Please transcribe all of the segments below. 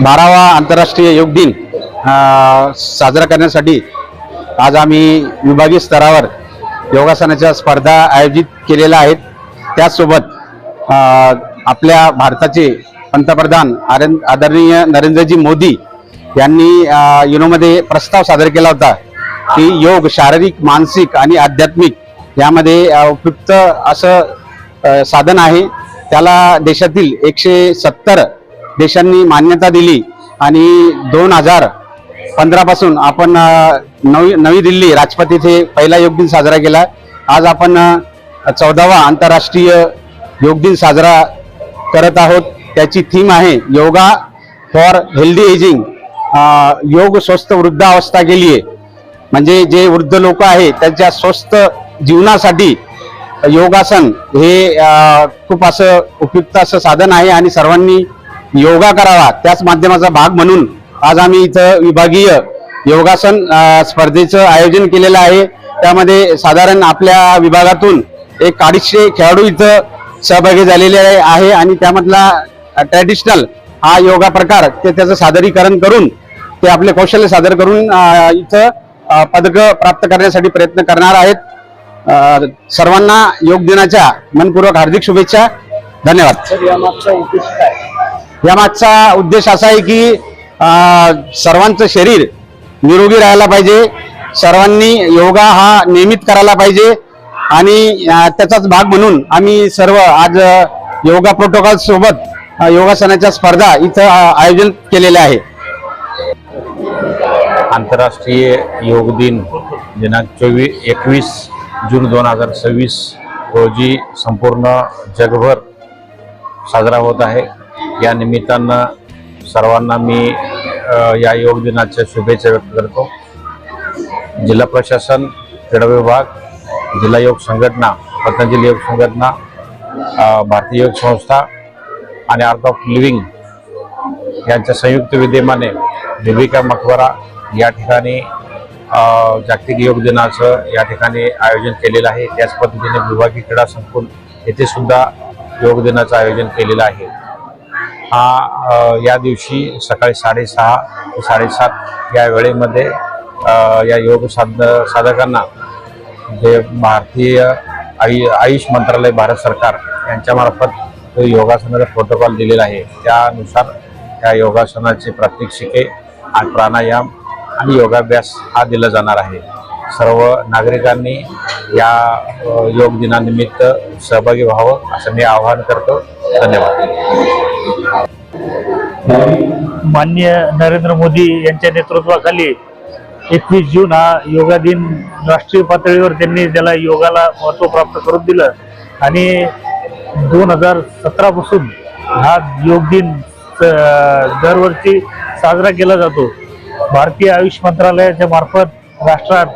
बारावा आंतरराष्ट्रीय योग दिन साजरा करण्यासाठी आज आम्ही विभागीय स्तरावर योगासनाच्या स्पर्धा आयोजित केलेल्या आहेत। त्याचसोबत आपल्या भारताचे पंतप्रधान आदरणीय नरेंद्रजी मोदी यांनी युनोमध्ये प्रस्ताव सादर केला होता की योग शारीरिक, मानसिक आणि आध्यात्मिक यामध्ये उपयुक्त असं साधन आहे। त्याला देशातील 170 देशांनी मान्यता दिली आणि 2015 पासून आपण नवी दिल्ली राजपथ येथे पहिला योग दिन साजरा केला। आज आपण 14वा आंतरराष्ट्रीय योग दिन साजरा करत आहोत। त्याची थीम आहे योगा फॉर हेल्दी एजिंग, योग स्वस्थ वृद्धावस्था के लिए। म्हणजे जे वृद्ध लोक आहेत त्यांच्या स्वस्थ जीवनासाठी योगासन हे खूप असं उपयुक्त असं साधन आहे आणि सर्वांनी योगा करावा, त्याच माध्यमाचा भाग म्हणून आज आम्ही इथं विभागीय योगासन स्पर्धेचं आयोजन केलेलं आहे। त्यामध्ये साधारण आपल्या विभागातून 250 खेळाडू इथं सहभागी झालेले आहे आणि त्यामधला ट्रॅडिशनल हा योगा प्रकार त्याचं सादरीकरण करून ते आपले कौशल्य सादर करून इथं पदक प्राप्त करण्यासाठी प्रयत्न करणार आहेत। सर्वांना योग दिनाच्या मनपूर्वक हार्दिक शुभेच्छा। धन्यवाद। यामागचा उद्देश असा आहे की सर्वांचं शरीर निरोगी राहायला पाहिजे, सर्वांनी योगा हा नियमित करायला पाहिजे आणि त्याचाच भाग म्हणून आम्ही सर्व आज योगा प्रोटोकॉल सोबत योगासनाच्या स्पर्धा इथं आयोजन केलेले आहे। आंतरराष्ट्रीय योग दिन दिनांक 21 जून 2026 रोजी संपूर्ण जगभर साजरा होत आहे। या निमित्तानं सर्वांना मी या योग दिनाच्या शुभेच्छा व्यक्त करतो। जिल्हा प्रशासन, क्रीडा विभाग, जिल्हा योग संघटना, पतंजली योग संघटना, भारतीय योग संस्था आणि आर्ट ऑफ लिव्हिंग यांच्या संयुक्त विद्यमाने देविका मकबरा या ठिकाणी जागतिक योग दिनाचं या ठिकाणी आयोजन केलेलं आहे। त्याच पद्धतीने विभागीय क्रीडा संकुल येथे सुद्धा योग दिनाचं आयोजन केलेलं आहे। या दिवशी सकाळी 6:30 ते 7:30 या वेळेमध्ये या योग साधकांना जे भारतीय आयुष मंत्रालय भारत सरकार यांच्यामार्फत योगासनाचा प्रोटोकॉल दिलेला आहे, त्यानुसार त्या योगासनाचे प्रात्यक्षिके आणि प्राणायाम आणि योगाभ्यास हा दिला जाणार आहे। सर्व नागरिकांनी या योग दिनानिमित्त सहभागी व्हावं असं मी आवाहन करतो। धन्यवाद। माननीय नरेंद्र मोदी यांच्या नेतृत्वाखाली 21 जून हा योगा दिन राष्ट्रीय पातळीवर त्यांनी त्याला योगाला महत्त्व प्राप्त करून दिलं आणि 2017 पासून हा योग दिन दरवर्षी साजरा केला जातो। भारतीय आयुष मंत्रालयाच्या मार्फत राष्ट्रात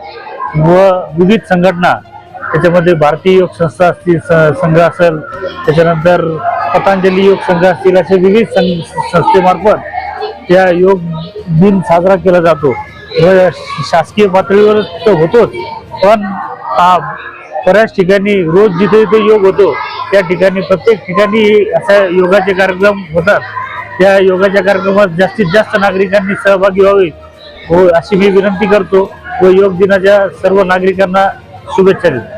व विविध संघटना, त्याच्यामध्ये भारतीय योग संस्था असतील, संघ असेल, त्याच्यानंतर पतंजली योग संघ असतील, अशा विविध संस्थेमार्फत त्या योग दिन साजरा केला जातो। शासकीय पातळीवर तर होतोच, पण बऱ्याच ठिकाणी रोज जिथे जिथे योग होतो त्या ठिकाणी प्रत्येक ठिकाणी अशा योगाचे कार्यक्रम होतात। त्या योगाच्या कार्यक्रमात जास्तीत जास्त नागरिकांनी सहभागी व्हावे अशी मी विनंती करतो व योग दिनाच्या सर्व नागरिकांना शुभेच्छा देतो।